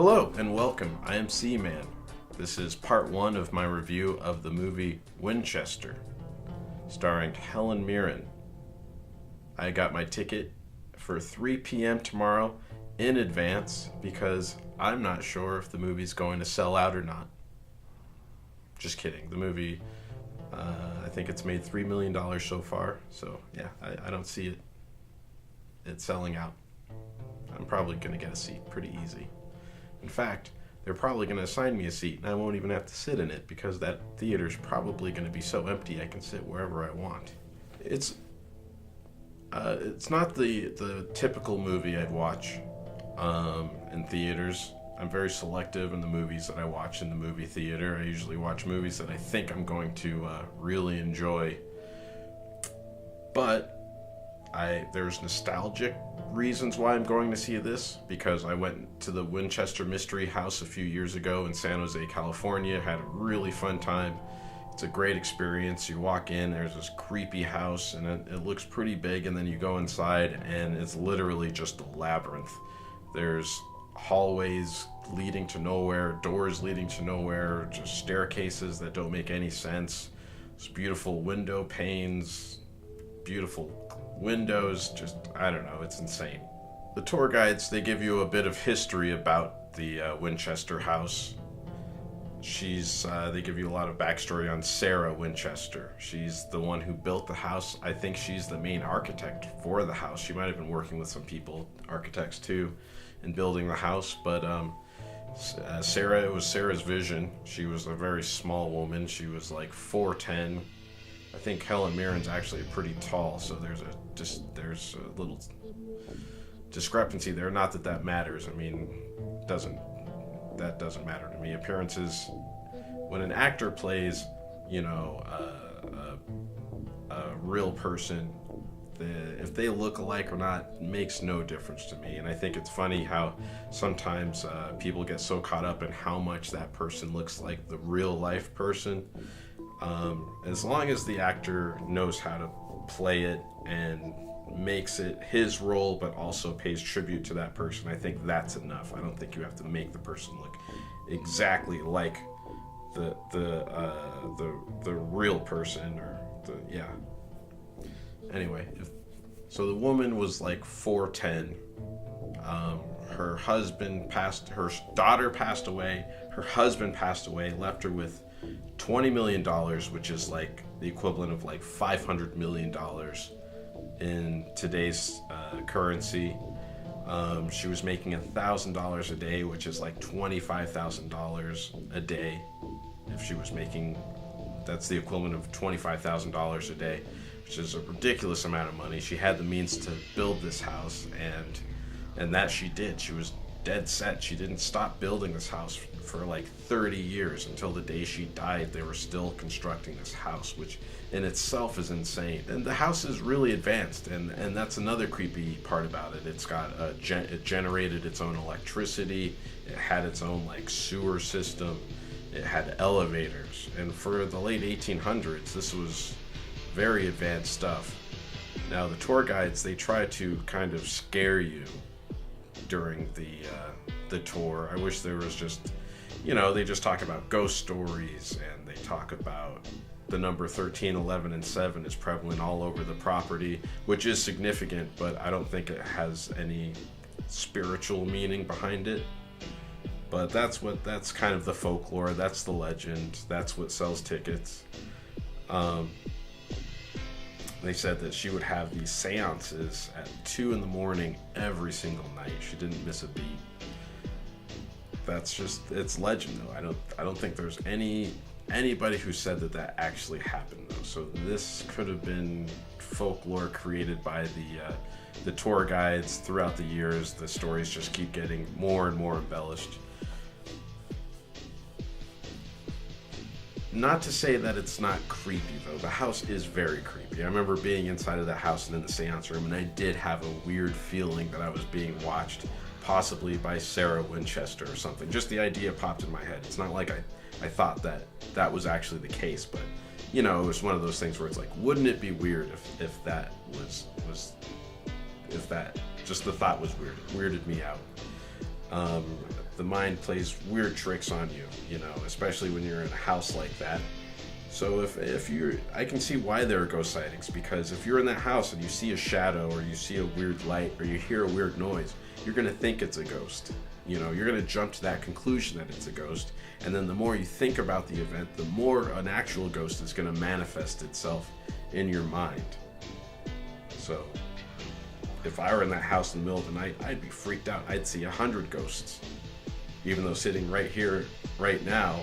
Hello and welcome. I am C-Man. This is part one of my review of the movie Winchester, starring Helen Mirren. I got my ticket for 3 p.m. tomorrow in advance because I'm not sure if the movie's going to sell out or not. Just kidding. The movie, I think it's made $3 million so far, so yeah, I don't see it selling out. I'm probably going to get a seat pretty easy. In fact, they're probably going to assign me a seat and I won't even have to sit in it because that theater's probably going to be so empty I can sit wherever I want. It's not the typical movie I'd watch in theaters. I'm very selective in the movies that I watch in the movie theater. I usually watch movies that I think I'm going to really enjoy. But there's nostalgic reasons why I'm going to see this, because I went to the Winchester Mystery House a few years ago in San Jose, California. Had a really fun time. It's a great experience. You walk in, there's this creepy house, and it looks pretty big, and then you go inside, and it's literally just a labyrinth. There's hallways leading to nowhere, doors leading to nowhere, just staircases that don't make any sense. There's beautiful window panes, beautiful windows, just, I don't know, it's insane. The tour guides, they give you a bit of history about the Winchester house. They give you a lot of backstory on Sarah Winchester. She's the one who built the house. I think she's the main architect for the house. She might have been working with some people, architects too, in building the house, but it was Sarah's vision. She was a very small woman. She was like 4'10". I think Helen Mirren's actually pretty tall, so there's a little discrepancy there. Not that matters. I mean, that doesn't matter to me. Appearances, when an actor plays, a real person, if they look alike or not makes no difference to me. And I think it's funny how sometimes people get so caught up in how much that person looks like the real life person. As long as the actor knows how to play it and makes it his role, but also pays tribute to that person, I think that's enough. I don't think you have to make the person look exactly like the real person Anyway, so the woman was like 4'10". Her daughter passed away. Her husband passed away, left her with $20 million, which is like the equivalent of like $500 million in today's currency. She was making $1,000 a day, which is like $25,000 a day. If she was making, that's the equivalent of $25,000 a day, which is a ridiculous amount of money. She had the means to build this house, and that she did. She was dead set. She didn't stop building this house for like 30 years until the day she died. They were still constructing this house, which in itself is insane. And the house is really advanced, and that's another creepy part about it. It's got it generated its own electricity. It had its own like sewer system. It had elevators, and for the late 1800s, this was very advanced stuff. Now the tour guides, they try to kind of scare you during the tour. I wish there was just, they just talk about ghost stories, and they talk about the number 13, 11, and 7 is prevalent all over the property, which is significant, but I don't think it has any spiritual meaning behind it. But that's kind of the folklore, that's the legend, that's what sells tickets. They said that she would have these seances at 2 a.m. every single night. She didn't miss a beat. It's legend though. I don't think there's anybody who said that actually happened though. So this could have been folklore created by the tour guides throughout the years. The stories just keep getting more and more embellished. Not to say that it's not creepy, though. The house is very creepy. I remember being inside of that house and in the seance room, and I did have a weird feeling that I was being watched, possibly by Sarah Winchester or something. Just the idea popped in my head. It's not like I thought that was actually the case, but, it was one of those things where it's like, wouldn't it be weird if that just the thought was weird. It weirded me out. Um, the mind plays weird tricks on you, especially when you're in a house like that. So if you're, I can see why there are ghost sightings, because if you're in that house and you see a shadow or you see a weird light or you hear a weird noise, you're gonna think it's a ghost. You're gonna jump to that conclusion that it's a ghost, and then the more you think about the event, the more an actual ghost is gonna manifest itself in your mind. So if I were in that house in the middle of the night, I'd be freaked out. I'd see 100 ghosts. Even though sitting right here, right now,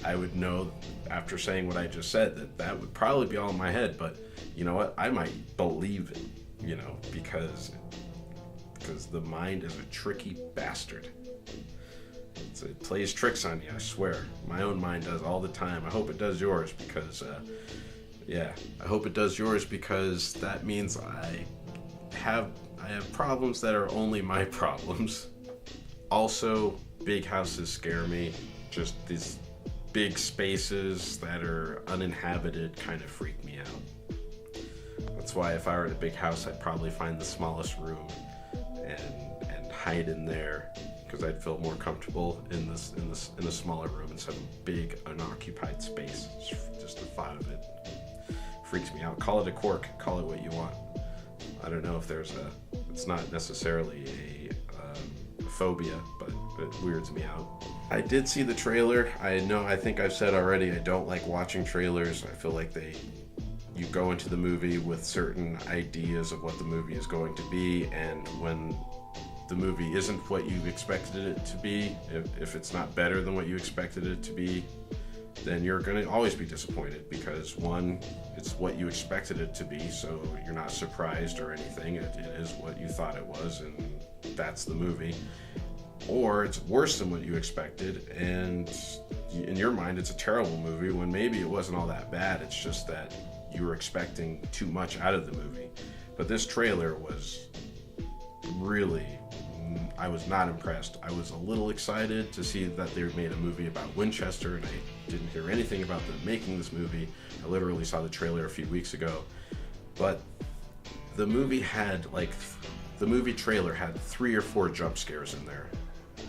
I would know after saying what I just said that would probably be all in my head. But you know what? I might believe it, because the mind is a tricky bastard. It plays tricks on you, I swear. My own mind does all the time. I hope it does yours because, I hope it does yours because that means I have problems that are only my problems. Also, big houses scare me. Just these big spaces that are uninhabited kind of freak me out. That's why if I were in a big house, I'd probably find the smallest room and hide in there, because I'd feel more comfortable in a smaller room instead of a big unoccupied space. Just the thought of it freaks me out. Call it a quirk. Call it what you want. I don't know if it's not necessarily a phobia, but it weirds me out. I did see the trailer. I think I've said already, I don't like watching trailers. I feel like you go into the movie with certain ideas of what the movie is going to be, and when the movie isn't what you expected it to be, if it's not better than what you expected it to be, then you're going to always be disappointed, because one, it's what you expected it to be, so you're not surprised or anything. It is what you thought it was, and that's the movie. Or it's worse than what you expected, and in your mind it's a terrible movie when maybe it wasn't all that bad. It's just that you were expecting too much out of the movie. But this trailer was really, I was not impressed. I was a little excited to see that they made a movie about Winchester, and I didn't hear anything about them making this movie. I literally saw the trailer a few weeks ago. But the movie trailer had 3 or 4 jump scares in there.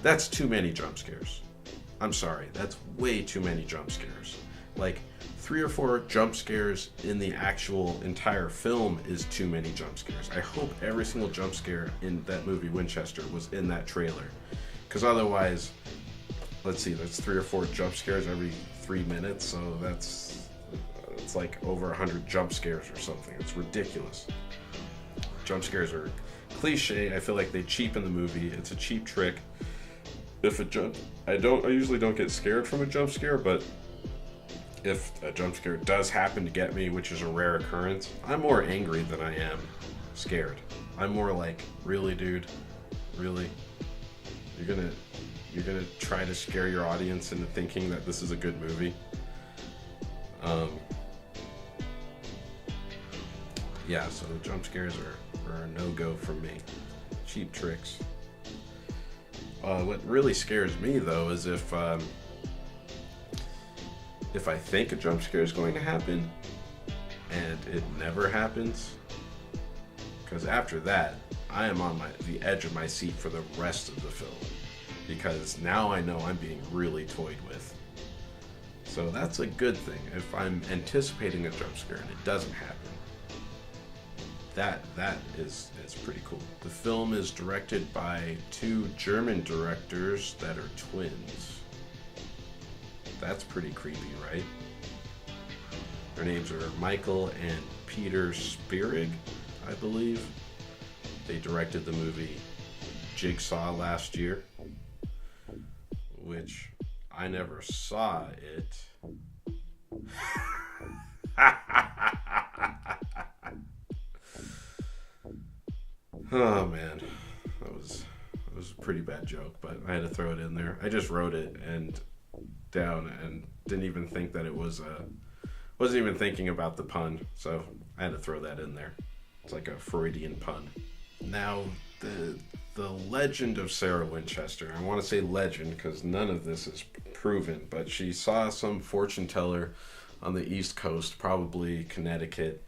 That's too many jump scares. I'm sorry, that's way too many jump scares. Like, 3 or 4 jump scares in the actual entire film is too many jump scares. I hope every single jump scare in that movie Winchester was in that trailer. Because otherwise, let's see, that's 3 or 4 jump scares every 3 minutes, so it's like over 100 jump scares or something. It's ridiculous. Jump scares are cliche. I feel like they cheapen the movie. It's a cheap trick. I usually don't get scared from a jump scare, but if a jump scare does happen to get me, which is a rare occurrence, I'm more angry than I am scared. I'm more like, really, dude? Really? You're gonna try to scare your audience into thinking that this is a good movie? So jump scares are a no-go for me. Cheap tricks. What really scares me, though, is if I think a jump scare is going to happen and it never happens, because after that, I am on the edge of my seat for the rest of the film, because now I know I'm being really toyed with. So that's a good thing. If I'm anticipating a jump scare and it doesn't happen, that is pretty cool. The film is directed by 2 German directors that are twins. That's pretty creepy, right? Their names are Michael and Peter Spierig, I believe. They directed the movie Jigsaw last year, which I never saw it. Oh man, that was a pretty bad joke, but I had to throw it in there. I just wrote it down and didn't even think that it was wasn't even thinking about the pun, so I had to throw that in there. It's like a Freudian pun. Now, the legend of Sarah Winchester. I want to say legend because none of this is proven, but she saw some fortune teller on the East Coast, probably Connecticut,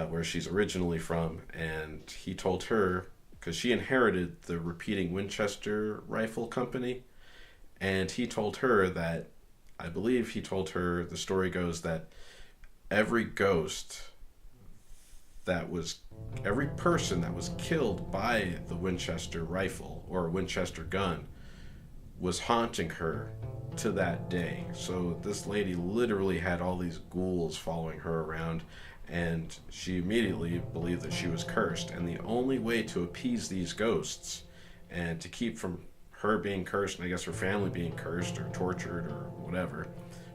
where she's originally from, and he told her, because she inherited the repeating Winchester rifle company, and he told her that, I believe he told her, the story goes that every ghost every person that was killed by the Winchester rifle or Winchester gun was haunting her to that day. So this lady literally had all these ghouls following her around, and she immediately believed that she was cursed. And the only way to appease these ghosts and to keep from her being cursed, and I guess her family being cursed or tortured or whatever,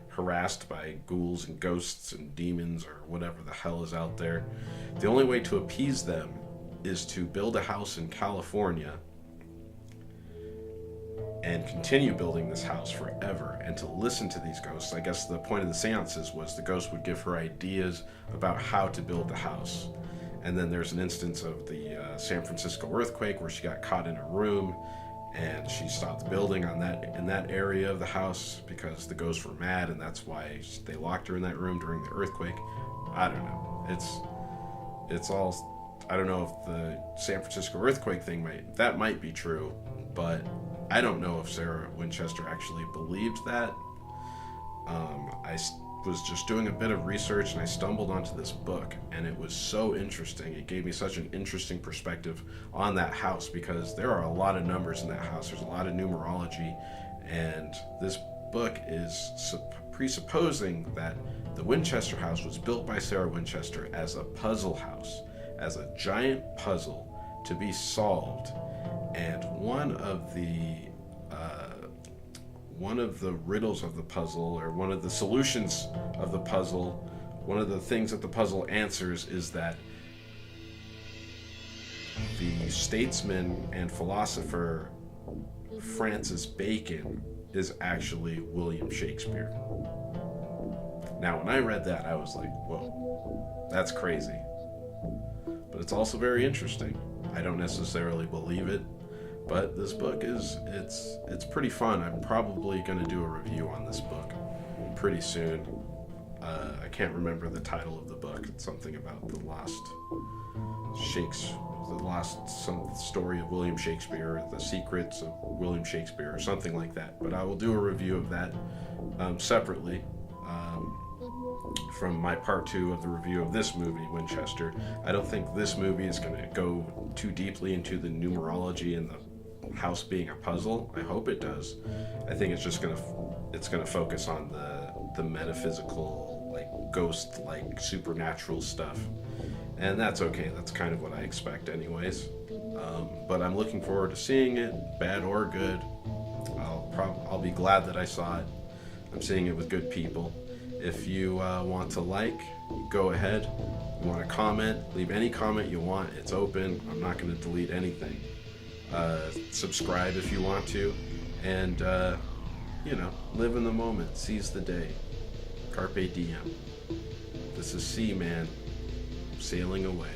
harassed by ghouls and ghosts and demons or whatever the hell is out there, the only way to appease them is to build a house in California and continue building this house forever and to listen to these ghosts. I guess the point of the seances was the ghost would give her ideas about how to build the house. And then there's an instance of the San Francisco earthquake where she got caught in a room and she stopped building in that area of the house because the ghosts were mad, and that's why they locked her in that room during the earthquake. I don't know. It's all, I don't know if the San Francisco earthquake thing might be true, but I don't know if Sarah Winchester actually believed that. I was just doing a bit of research and I stumbled onto this book, and it was so interesting. It gave me such an interesting perspective on that house because there are a lot of numbers in that house. There's a lot of numerology, and this book is presupposing that the Winchester house was built by Sarah Winchester as a puzzle house, as a giant puzzle to be solved. And one of the riddles of the puzzle, or one of the solutions of the puzzle, one of the things that the puzzle answers is that the statesman and philosopher Francis Bacon is actually William Shakespeare. Now, when I read that, I was like, whoa, that's crazy. But it's also very interesting. I don't necessarily believe it, but this book it's pretty fun. I'm probably going to do a review on this book pretty soon. I can't remember the title of the book. It's something about some story of William Shakespeare, the secrets of William Shakespeare, or something like that. But I will do a review of that separately from my part 2 of the review of this movie, Winchester. I don't think this movie is going to go too deeply into the numerology and the house being a puzzle. I hope it does. I think it's just going to focus on the metaphysical, like ghost-like supernatural stuff, and that's okay. That's kind of what I expect anyways. But I'm looking forward to seeing it, bad or good. I'll be glad that I saw it. I'm seeing it with good people. If you want to go ahead. You want to comment, leave any comment you want. It's open. I'm not going to delete anything. Subscribe if you want to. And, live in the moment. Seize the day. Carpe diem. This is Seaman sailing away.